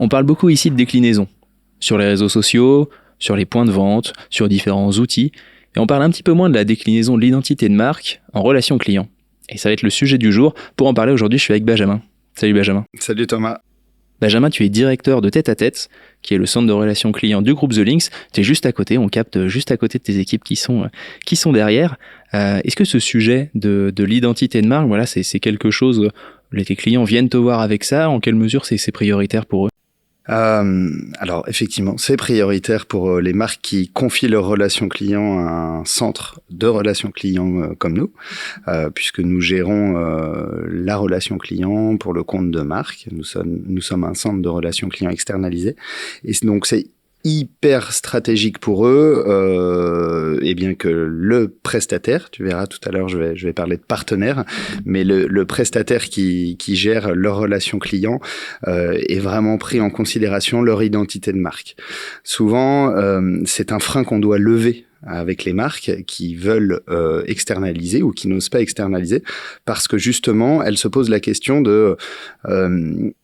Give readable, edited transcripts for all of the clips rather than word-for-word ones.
On parle beaucoup ici de déclinaison, sur les réseaux sociaux, sur les points de vente, sur différents outils, et on parle un petit peu moins de la déclinaison de l'identité de marque en relation client. Et ça va être le sujet du jour. Pour en parler aujourd'hui, je suis avec Benjamin. Salut Benjamin. Salut Thomas. Benjamin, tu es directeur de Tête à Tête, qui est le centre de relations clients du groupe The Links. Tu es juste à côté, on capte juste à côté de tes équipes qui sont derrière. Est-ce que ce sujet de l'identité de marque, voilà, c'est quelque chose, tes clients viennent te voir avec ça, en quelle mesure c'est prioritaire pour eux? Alors effectivement, c'est prioritaire pour les marques qui confient leurs relations clients à un centre de relations clients comme nous, puisque nous gérons la relation client pour le compte de marque. Nous sommes un centre de relations clients externalisé, et donc c'est hyper stratégique pour eux, et bien que le prestataire, tu verras tout à l'heure, je vais parler de partenaire, mais le prestataire qui gère leur relation client est vraiment pris en considération leur identité de marque. Souvent, c'est un frein qu'on doit lever avec les marques qui veulent externaliser ou qui n'osent pas externaliser, parce que justement, elles se posent la question de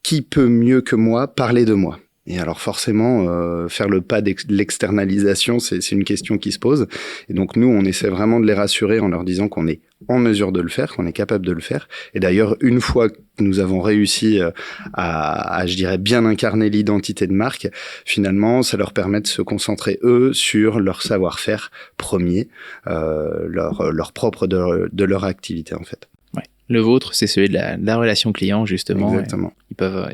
qui peut mieux que moi parler de moi. Et alors forcément, faire le pas de l'externalisation, c'est une question qui se pose. Et donc nous, on essaie vraiment de les rassurer en leur disant qu'on est en mesure de le faire, qu'on est capable de le faire. Et d'ailleurs, une fois que nous avons réussi à je dirais, bien incarner l'identité de marque, finalement, ça leur permet de se concentrer, eux, sur leur savoir-faire premier, leur propre de leur activité, en fait. Le vôtre, c'est celui de la relation client, justement. Exactement.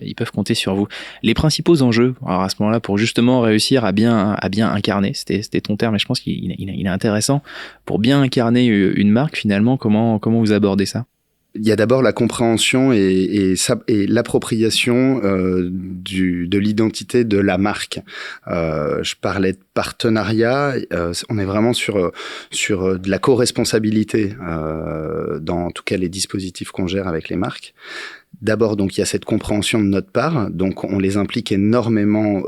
Ils peuvent compter sur vous. Les principaux enjeux, alors à ce moment-là, pour justement réussir à bien incarner, c'était ton terme, et je pense qu'il est intéressant, pour bien incarner une marque, finalement, comment vous abordez ça? Il y a d'abord la compréhension et l'appropriation de l'identité de la marque. Je parlais de partenariat, on est vraiment sur de la co-responsabilité dans en tout cas les dispositifs qu'on gère avec les marques. D'abord, donc, il y a cette compréhension de notre part. Donc, on les implique énormément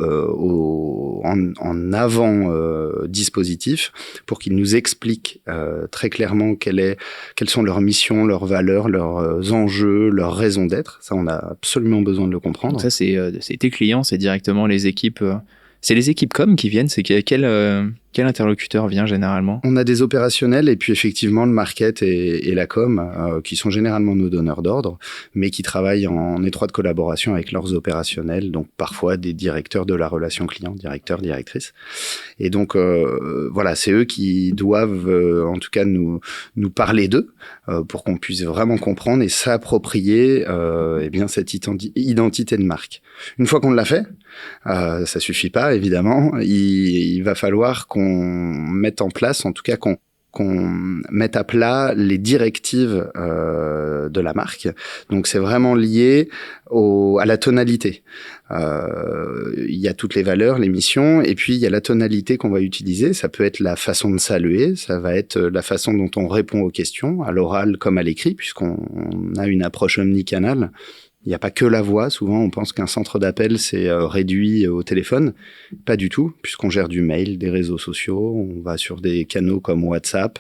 en avant dispositif pour qu'ils nous expliquent très clairement quelles sont leurs missions, leurs valeurs, leurs enjeux, leurs raisons d'être. Ça, on a absolument besoin de le comprendre. Donc ça, c'est tes clients, c'est directement les équipes. C'est les équipes com qui viennent. C'est quel interlocuteur vient généralement? On a des opérationnels et puis effectivement le market et la com qui sont généralement nos donneurs d'ordre, mais qui travaillent en étroite collaboration avec leurs opérationnels, donc parfois des directeurs de la relation client, directeurs, directrices. Et donc voilà, c'est eux qui doivent en tout cas nous parler d'eux pour qu'on puisse vraiment comprendre et s'approprier eh bien cette identité de marque. Une fois qu'on l'a fait, ça suffit pas évidemment, il va falloir qu'on mette en place, en tout cas qu'on mette à plat les directives de la marque. Donc c'est vraiment lié à la tonalité. Il y a toutes les valeurs, les missions, et puis il y a la tonalité qu'on va utiliser. Ça peut être la façon de saluer, ça va être la façon dont on répond aux questions, à l'oral comme à l'écrit, puisqu'on a une approche omnicanale. Il n'y a pas que la voix. Souvent, on pense qu'un centre d'appel, c'est réduit au téléphone. Pas du tout, puisqu'on gère du mail, des réseaux sociaux. On va sur des canaux comme WhatsApp,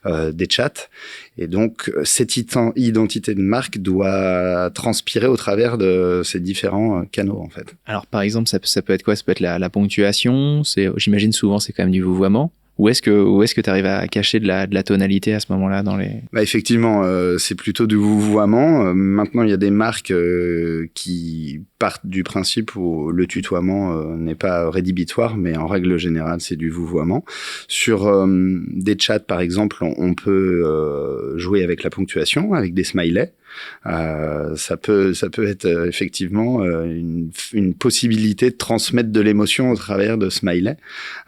des chats. Et donc, cette identité de marque doit transpirer au travers de ces différents canaux, en fait. Alors, par exemple, ça peut être quoi? Ça peut être la ponctuation. J'imagine souvent, c'est quand même du vouvoiement. Où est-ce que tu arrives à cacher de la tonalité à ce moment-là dans les... Effectivement, c'est plutôt du vouvoiement. Maintenant, il y a des marques qui partent du principe où le tutoiement n'est pas rédhibitoire, mais en règle générale, c'est du vouvoiement. Sur des chats, par exemple, on peut jouer avec la ponctuation, avec des smileys. Ça peut être effectivement une possibilité de transmettre de l'émotion au travers de smiley,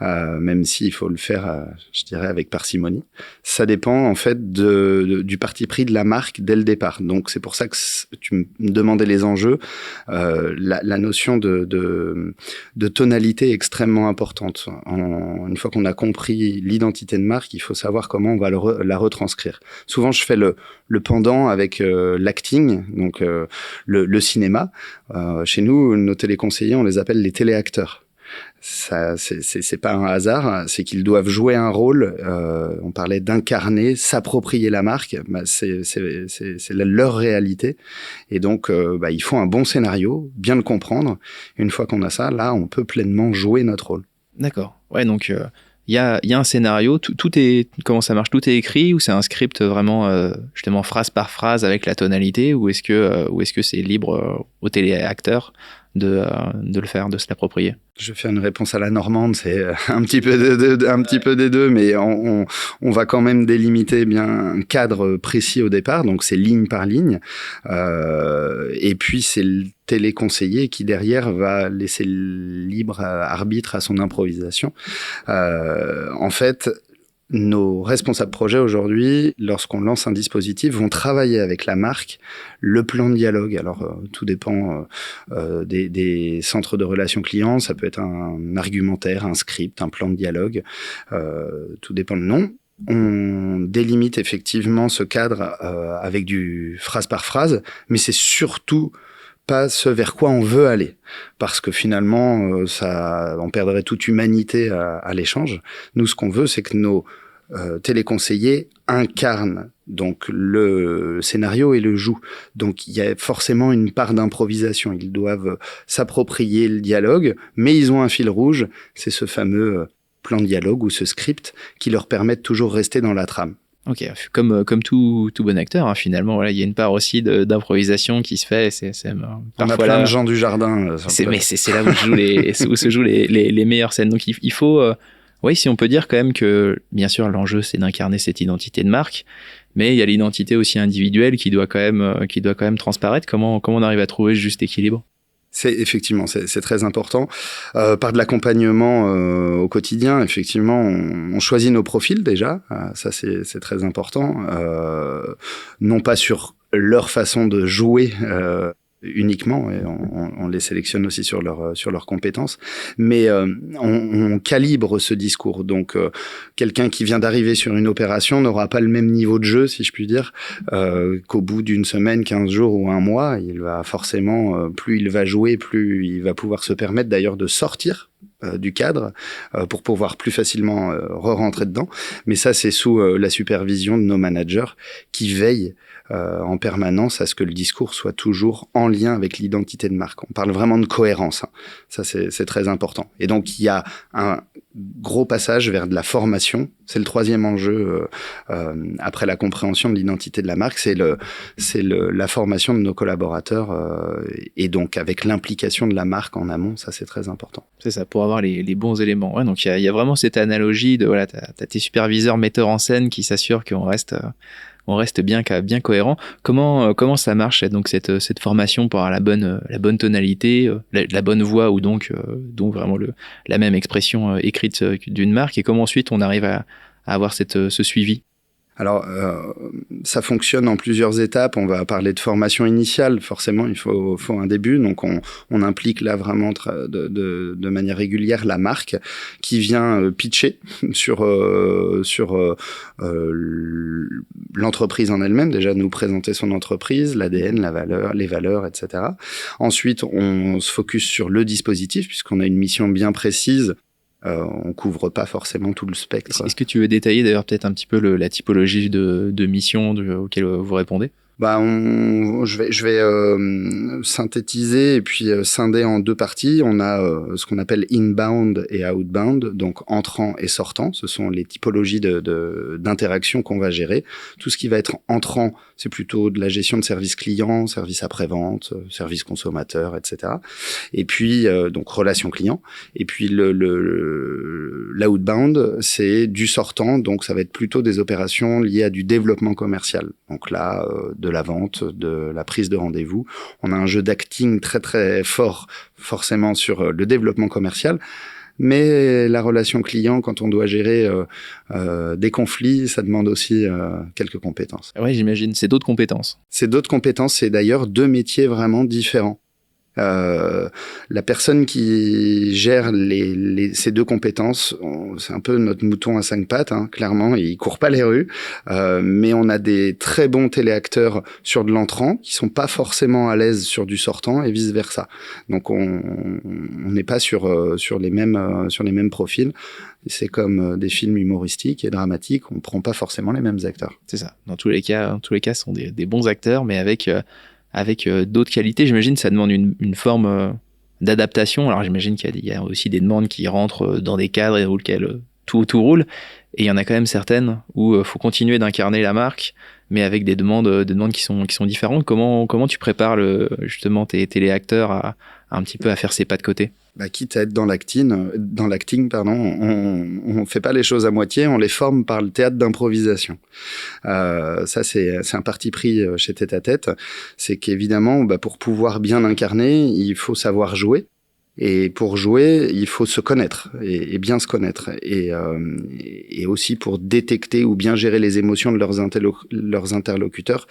même s'il faut le faire, je dirais, avec parcimonie. Ça dépend en fait du parti pris de la marque dès le départ. Donc c'est pour ça que tu me demandais les enjeux. La notion de tonalité est extrêmement importante. Une fois qu'on a compris l'identité de marque, il faut savoir comment on va la retranscrire. Souvent, je fais le pendant avec l'acting, donc le cinéma. Chez nous, nos téléconseillers, on les appelle les téléacteurs. Ça, c'est pas un hasard, c'est qu'ils doivent jouer un rôle. On parlait d'incarner, s'approprier la marque. C'est leur réalité. Et donc, il faut un bon scénario, bien le comprendre. Une fois qu'on a ça, là, on peut pleinement jouer notre rôle. D'accord. Ouais, donc il y a un scénario. Tout est, comment ça marche? Tout est écrit ou c'est un script vraiment justement phrase par phrase avec la tonalité, ou est-ce que c'est libre aux téléacteurs de le faire, de se l'approprier? Je vais faire une réponse à la normande, c'est un petit peu des deux, mais on va quand même délimiter bien un cadre précis au départ, donc c'est ligne par ligne, et puis c'est le téléconseiller qui derrière va laisser libre arbitre à son improvisation. En fait, nos responsables projet aujourd'hui, lorsqu'on lance un dispositif, vont travailler avec la marque le plan de dialogue. Alors, tout dépend des centres de relations clients. Ça peut être un argumentaire, un script, un plan de dialogue. Tout dépend le nom. On délimite effectivement ce cadre avec du phrase par phrase, mais c'est surtout pas ce vers quoi on veut aller, parce que finalement, on perdrait toute humanité à l'échange. Nous, ce qu'on veut, c'est que nos téléconseillers incarnent donc le scénario et le jouent. Donc, il y a forcément une part d'improvisation. Ils doivent s'approprier le dialogue, mais ils ont un fil rouge. C'est ce fameux plan de dialogue ou ce script qui leur permet de toujours rester dans la trame. Ok, comme tout bon acteur, hein, finalement, voilà, il y a une part aussi d'improvisation qui se fait. On a plein de gens du jardin. Mais c'est là où se jouent les meilleures scènes. Donc il faut, oui, si on peut dire quand même que, bien sûr, l'enjeu c'est d'incarner cette identité de marque, mais il y a l'identité aussi individuelle qui doit quand même transparaître. Comment on arrive à trouver ce juste équilibre? C'est très important. Par de l'accompagnement au quotidien, effectivement, on choisit nos profils déjà. Ça, c'est très important. Non pas sur leur façon de jouer uniquement, et on les sélectionne aussi sur leurs compétences, mais on calibre ce discours. Donc, quelqu'un qui vient d'arriver sur une opération n'aura pas le même niveau de jeu, si je puis dire, qu'au bout d'une semaine, 15 jours ou un mois. Il va forcément, plus il va jouer, plus il va pouvoir se permettre d'ailleurs de sortir du cadre pour pouvoir plus facilement re-rentrer dedans. Mais ça, c'est sous la supervision de nos managers qui veillent en permanence à ce que le discours soit toujours en lien avec l'identité de marque. On parle vraiment de cohérence. Hein. Ça, c'est très important. Et donc, il y a un gros passage vers de la formation. C'est le troisième enjeu après la compréhension de l'identité de la marque. C'est la formation de nos collaborateurs et donc avec l'implication de la marque en amont. Ça, c'est très important. C'est ça, pour avoir les bons éléments. Ouais, donc, il y a vraiment cette analogie de, voilà, t'as tes superviseurs, metteurs en scène qui s'assurent qu'on reste bien cohérent. Comment ça marche, donc cette formation pour avoir la bonne tonalité, la bonne voix, ou donc vraiment la même expression écrite d'une marque, et comment ensuite on arrive à avoir ce suivi? Alors, ça fonctionne en plusieurs étapes. On va parler de formation initiale. Forcément, il faut un début. Donc, on implique là vraiment de manière régulière la marque qui vient pitcher sur l'entreprise en elle-même. Déjà, nous présenter son entreprise, l'ADN, les valeurs, etc. Ensuite, on se focus sur le dispositif puisqu'on a une mission bien précise. On couvre pas forcément tout le spectre. Est-ce que tu veux détailler d'ailleurs peut-être un petit peu la typologie de mission auquel vous répondez? Je vais synthétiser et puis scinder en deux parties. On a ce qu'on appelle inbound et outbound, donc entrant et sortant. Ce sont les typologies d'interaction qu'on va gérer. Tout ce qui va être entrant, c'est plutôt de la gestion de service client, service après-vente, service consommateur, etc. Et puis donc relation client. Et puis l'outbound, c'est du sortant, donc ça va être plutôt des opérations liées à du développement commercial. Donc là, de la vente, de la prise de rendez-vous. On a un jeu d'acting très très fort, forcément sur le développement commercial. Mais la relation client, quand on doit gérer des conflits, ça demande aussi quelques compétences. Oui, j'imagine. C'est d'autres compétences. C'est d'autres compétences. C'est d'ailleurs deux métiers vraiment différents. La personne qui gère ces deux compétences, c'est un peu notre mouton à 5 pattes, hein, clairement, il court pas les rues, mais on a des très bons téléacteurs sur de l'entrant qui sont pas forcément à l'aise sur du sortant et vice versa. Donc on n'est pas sur les mêmes profils. C'est comme des films humoristiques et dramatiques, on prend pas forcément les mêmes acteurs. C'est ça. Dans tous les cas, ce sont des bons acteurs, mais avec d'autres qualités. J'imagine que ça demande une forme d'adaptation. Alors j'imagine qu'il y a aussi des demandes qui rentrent dans des cadres et dans lesquels tout roule. Et il y en a quand même certaines où il faut continuer d'incarner la marque, mais avec des demandes qui sont différentes. Comment tu prépares justement tes téléacteurs à un petit peu à faire ses pas de côté? Quitte à être dans l'acting, on fait pas les choses à moitié, on les forme par le théâtre d'improvisation. Ça, c'est un parti pris chez Tête à Tête. C'est qu'évidemment, pour pouvoir bien incarner, il faut savoir jouer. Et pour jouer, il faut se connaître et bien se connaître. Et aussi pour détecter ou bien gérer les émotions de leurs interlocuteurs,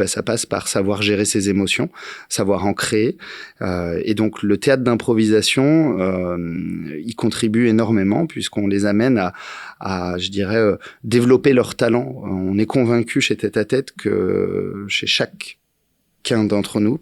ça passe par savoir gérer ses émotions, savoir en créer. Et donc le théâtre d'improvisation, il contribue énormément puisqu'on les amène à je dirais, développer leur talent. On est convaincu chez Tête à Tête que chez chacun d'entre nous,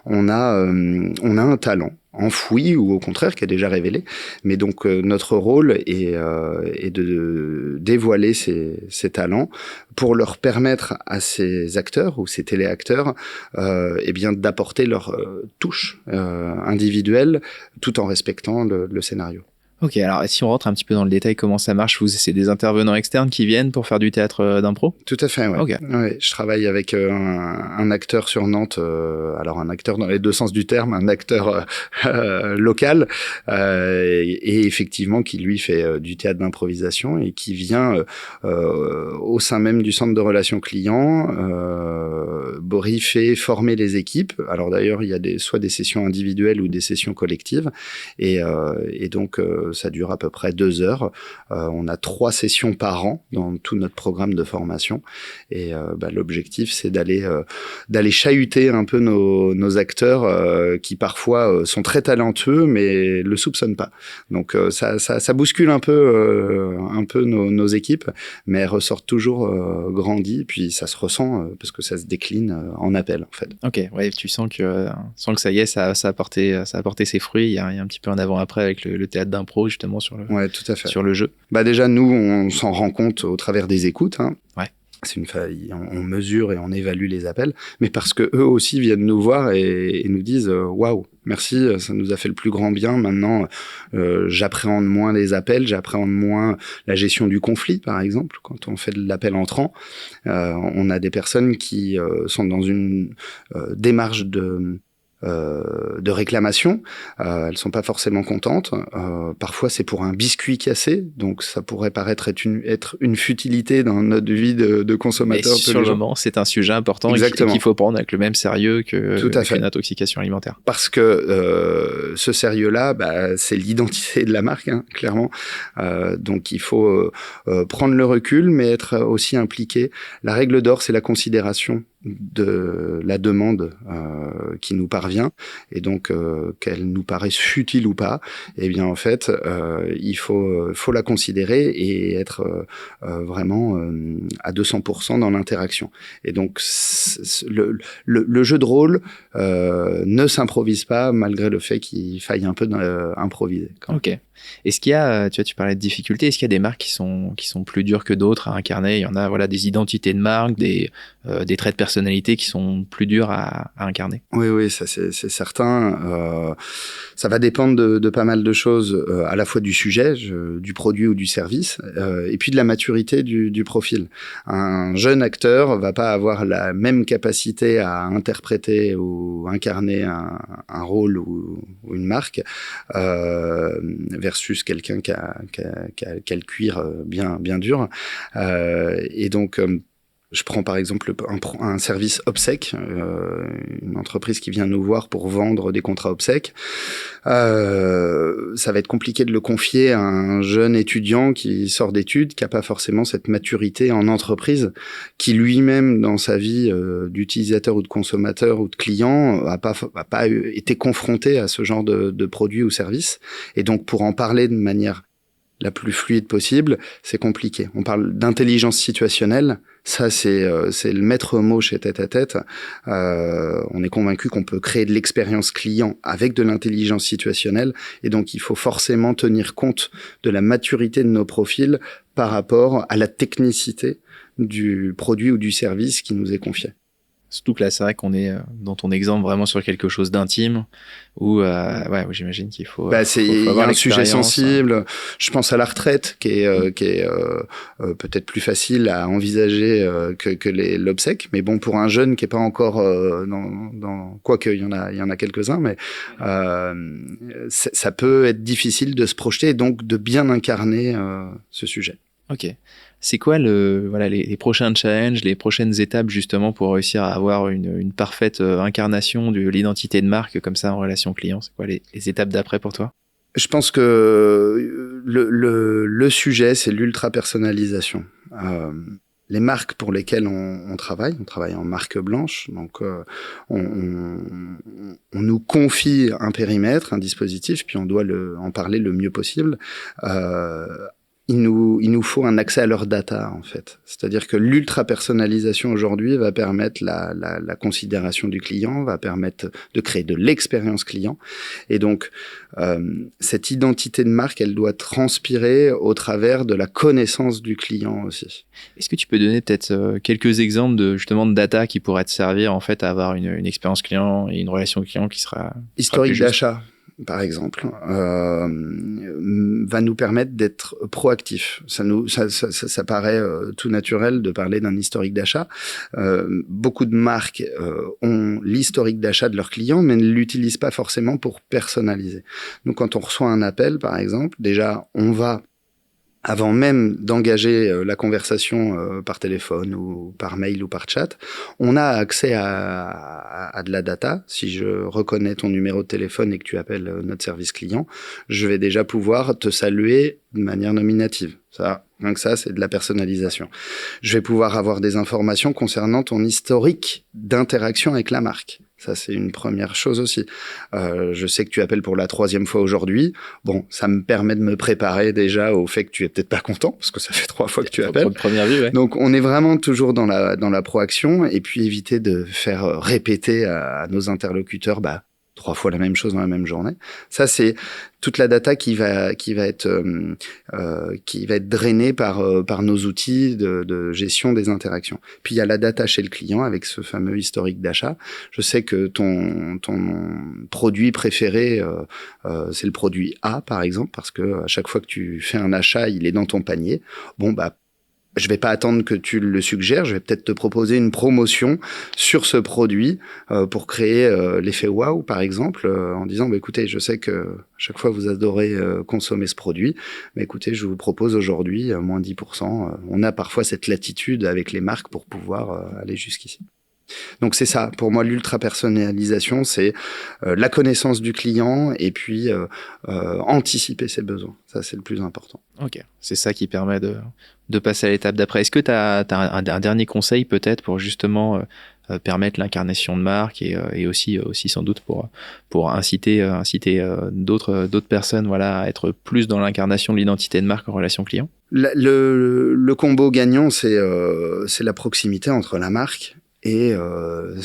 on a un talent enfoui ou au contraire qui est déjà révélé, mais donc notre rôle est de dévoiler ces talents pour leur permettre à ces acteurs ou ces téléacteurs d'apporter leur touche individuelle tout en respectant le scénario. Ok, alors si on rentre un petit peu dans le détail, comment ça marche? C'est des intervenants externes qui viennent pour faire du théâtre d'impro? Tout à fait, ouais. Okay. Ouais, je travaille avec un acteur sur Nantes, alors un acteur dans les deux sens du terme, un acteur local, et effectivement qui lui fait du théâtre d'improvisation et qui vient au sein même du centre de relations clients briefer, former les équipes. Alors d'ailleurs, il y a soit des sessions individuelles ou des sessions collectives, et donc ça dure à peu près 2 heures. On a 3 sessions par an dans tout notre programme de formation. Et l'objectif, c'est d'aller chahuter un peu nos acteurs qui parfois sont très talentueux, mais le soupçonnent pas. Donc ça bouscule un peu nos équipes, mais elles ressortent toujours grandies. Puis ça se ressent parce que ça se décline en appel, en fait. Ok, ouais, tu sens que ça y est, ça a porté ses fruits. Il y a un petit peu un avant-après avec le théâtre d'impro justement sur le jeu. Déjà, nous, on s'en rend compte au travers des écoutes. Hein. Ouais. C'est on mesure et on évalue les appels, mais parce que eux aussi viennent nous voir et nous disent waouh, merci, ça nous a fait le plus grand bien. Maintenant, j'appréhende moins les appels, j'appréhende moins la gestion du conflit, par exemple. Quand on fait de l'appel entrant, on a des personnes qui sont dans une démarche de réclamation, elles sont pas forcément contentes. Parfois, c'est pour un biscuit cassé, donc ça pourrait paraître être une futilité dans notre vie de consommateur. Mais sur le moment, c'est un sujet important qu'il faut prendre avec le même sérieux qu'une intoxication alimentaire. Parce que ce sérieux-là, c'est l'identité de la marque, hein, clairement. Donc, il faut prendre le recul, mais être aussi impliqué. La règle d'or, c'est la considération de la demande qui nous parvient, et donc qu'elle nous paraisse futile ou pas, eh bien en fait il faut la considérer et être vraiment à 200% dans l'interaction. Et donc le jeu de rôle ne s'improvise pas malgré le fait qu'il faille un peu improviser. Ok. Est-ce qu'il y a, tu parlais de difficultés, est-ce qu'il y a des marques qui sont plus dures que d'autres à incarner? Il y en a des identités de marque, des traits de personnalité qui sont plus durs à incarner. Oui, ça c'est certain. Ça va dépendre de pas mal de choses, à la fois du sujet, du produit ou du service, et puis de la maturité du profil. Un jeune acteur va pas avoir la même capacité à interpréter ou incarner un rôle ou une marque versus quelqu'un qui a le cuir bien dur. Et donc Je prends par exemple un service obsèque, une entreprise qui vient nous voir pour vendre des contrats obsèques. Ça va être compliqué de le confier à un jeune étudiant qui sort d'études, qui n'a pas forcément cette maturité en entreprise, qui lui-même dans sa vie d'utilisateur ou de consommateur ou de client a pas été confronté à ce genre de produits ou services. Et donc pour en parler de manière la plus fluide possible, c'est compliqué. On parle d'intelligence situationnelle. Ça, c'est le maître mot chez Tête à Tête. On est convaincu qu'on peut créer de l'expérience client avec de l'intelligence situationnelle. Et donc, il faut forcément tenir compte de la maturité de nos profils par rapport à la technicité du produit ou du service qui nous est confié. Surtout que là, c'est vrai qu'on est dans ton exemple vraiment sur quelque chose d'intime où où j'imagine qu'il faut. Il y a un sujet sensible. Je pense à la retraite qui est peut-être plus facile à envisager que l'obsèque. Mais bon, pour un jeune qui est pas encore quoique il y en a quelques-uns, mais ça peut être difficile de se projeter et donc de bien incarner ce sujet. Ok. C'est quoi les prochains challenges, les prochaines étapes justement pour réussir à avoir une parfaite incarnation de l'identité de marque comme ça en relation client? C'est quoi les étapes d'après pour toi? Je pense que le sujet, c'est l'ultra-personnalisation. Les marques pour lesquelles on travaille en marque blanche, donc on nous confie un périmètre, un dispositif, puis on doit en parler le mieux possible. Il nous faut un accès à leur data, en fait. C'est-à-dire que l'ultra-personnalisation aujourd'hui va permettre la considération du client, va permettre de créer de l'expérience client. Et donc, cette identité de marque, elle doit transpirer au travers de la connaissance du client aussi. Est-ce que tu peux donner peut-être quelques exemples de data qui pourraient te servir, en fait, à avoir une expérience client et une relation client qui sera historique d'achat, par exemple, va nous permettre d'être proactifs. Ça paraît tout naturel de parler d'un historique d'achat. Beaucoup de marques ont l'historique d'achat de leurs clients, mais ne l'utilisent pas forcément pour personnaliser. Donc, quand on reçoit un appel, par exemple, déjà, on va avant même d'engager la conversation par téléphone ou par mail ou par chat, on a accès à de la data. Si je reconnais ton numéro de téléphone et que tu appelles notre service client, je vais déjà pouvoir te saluer de manière nominative. Ça, rien que ça, c'est de la personnalisation. Je vais pouvoir avoir des informations concernant ton historique d'interaction avec la marque. Ça, c'est une première chose aussi. Je sais que tu appelles pour la 3e fois aujourd'hui. Bon, ça me permet de me préparer déjà au fait que tu es peut-être pas content, parce que ça fait 3 fois que tu appelles. Première vue, ouais. Donc, on est vraiment toujours dans la proaction, et puis éviter de faire répéter à nos interlocuteurs, 3 fois la même chose dans la même journée. Ça, c'est toute la data qui va être drainée par nos outils de gestion des interactions. Puis il y a la data chez le client avec ce fameux historique d'achat. Je sais que ton produit préféré, c'est le produit A, par exemple, parce que à chaque fois que tu fais un achat, il est dans ton panier. Bon, je vais pas attendre que tu le suggères, je vais peut-être te proposer une promotion sur ce produit pour créer l'effet waouh, par exemple, en disant écoutez, je sais que chaque fois vous adorez consommer ce produit, mais écoutez, je vous propose aujourd'hui moins 10%. On a parfois cette latitude avec les marques pour pouvoir aller jusqu'ici. Donc c'est ça, pour moi l'ultra-personnalisation, c'est la connaissance du client et puis anticiper ses besoins. Ça, c'est le plus important. Ok, c'est ça qui permet de passer à l'étape d'après. Est-ce que tu as un dernier conseil peut-être pour justement permettre l'incarnation de marque et aussi sans doute pour inciter d'autres personnes à être plus dans l'incarnation de l'identité de marque en relation client? Le combo gagnant, c'est la proximité entre la marque et le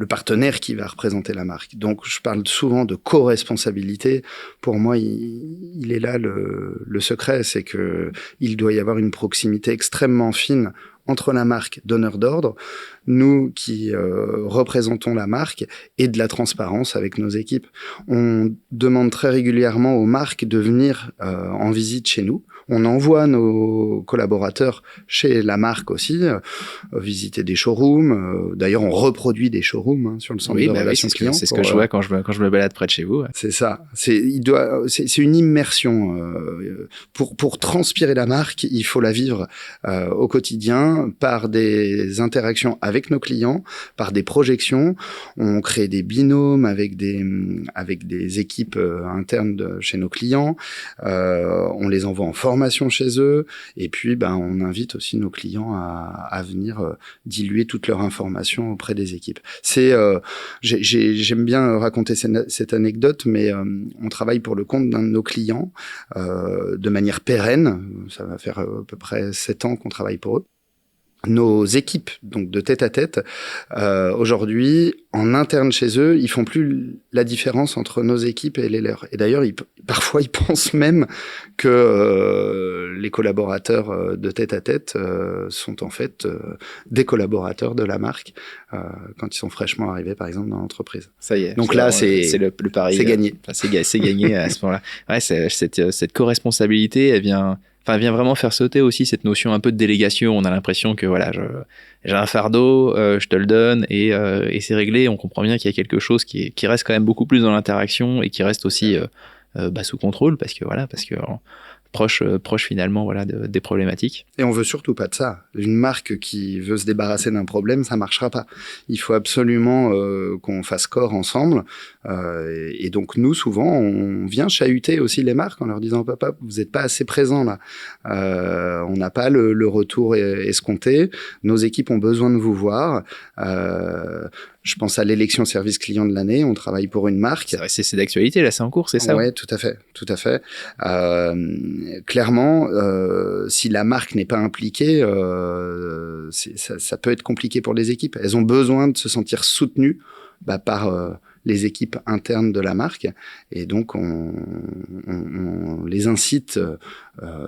partenaire qui va représenter la marque. Donc, je parle souvent de co-responsabilité. Pour moi, il est là le secret, c'est que il doit y avoir une proximité extrêmement fine entre la marque donneur d'ordre, nous qui représentons la marque, et de la transparence avec nos équipes. On demande très régulièrement aux marques de venir en visite chez nous. On envoie nos collaborateurs chez la marque aussi, visiter des showrooms. D'ailleurs, on reproduit des showrooms sur le centre de relations clients. C'est ce que je vois quand je me balade près de chez vous. Ouais. C'est ça. C'est une immersion. Pour transpirer la marque, il faut la vivre au quotidien par des interactions avec nos clients, par des projections. On crée des binômes avec des équipes internes chez nos clients. On les envoie en formation chez eux. Et puis, on invite aussi nos clients à venir diluer toutes leurs informations auprès des équipes. J'aime bien raconter cette anecdote, mais on travaille pour le compte d'un de nos clients de manière pérenne. Ça va faire à peu près 7 ans qu'on travaille pour eux. Nos équipes, donc de tête à tête, aujourd'hui, en interne chez eux, ils font plus la différence entre nos équipes et les leurs. Et d'ailleurs, parfois, ils pensent même que les collaborateurs de tête à tête sont en fait des collaborateurs de la marque quand ils sont fraîchement arrivés, par exemple, dans l'entreprise. Ça y est. Donc là, c'est le pari. C'est gagné. C'est gagné à ce moment-là. Ouais, cette co-responsabilité, elle vient vraiment faire sauter aussi cette notion un peu de délégation. On a l'impression que voilà, j'ai un fardeau, je te le donne et c'est réglé. On comprend bien qu'il y a quelque chose qui reste quand même beaucoup plus dans l'interaction et qui reste aussi sous contrôle parce que proche finalement des problématiques. Et on veut surtout pas de ça. Une marque qui veut se débarrasser d'un problème, ça marchera pas. Il faut absolument qu'on fasse corps ensemble. Et donc nous, souvent, on vient chahuter aussi les marques en leur disant papa, vous n'êtes pas assez présents là. On n'a pas le retour escompté. Nos équipes ont besoin de vous voir. Je pense à l'élection service client de l'année. On travaille pour une marque. C'est d'actualité, là, c'est en cours, c'est ça? Ouais, tout à fait. Clairement, si la marque n'est pas impliquée, ça peut être compliqué pour les équipes. Elles ont besoin de se sentir soutenues par les équipes internes de la marque. Et donc, on les incite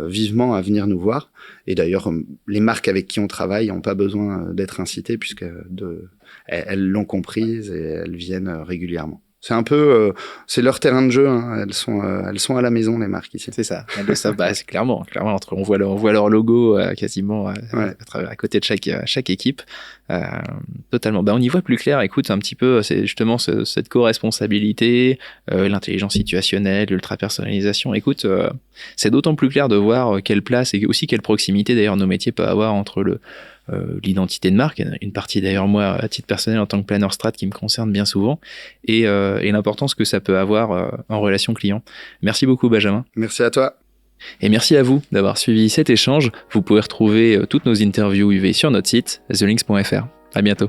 vivement à venir nous voir. Et d'ailleurs, les marques avec qui on travaille n'ont pas besoin d'être incitées puisque elles l'ont comprise et elles viennent régulièrement. C'est un peu, c'est leur terrain de jeu. Hein. Elles sont à la maison, les marques ici. C'est ça. Elles le savent. C'est clairement. On voit leur logo quasiment à côté de chaque équipe. Totalement. On y voit plus clair. Écoute, un petit peu, c'est justement cette co-responsabilité, l'intelligence situationnelle, l'ultra-personnalisation. Écoute, c'est d'autant plus clair de voir quelle place et aussi quelle proximité d'ailleurs nos métiers peuvent avoir entre l'identité de marque, une partie d'ailleurs moi à titre personnel en tant que planner strat qui me concerne bien souvent, et l'importance que ça peut avoir en relation client. Merci beaucoup Benjamin. Merci à toi. Et merci à vous d'avoir suivi cet échange. Vous pouvez retrouver toutes nos interviews UV sur notre site thelinks.fr. À bientôt.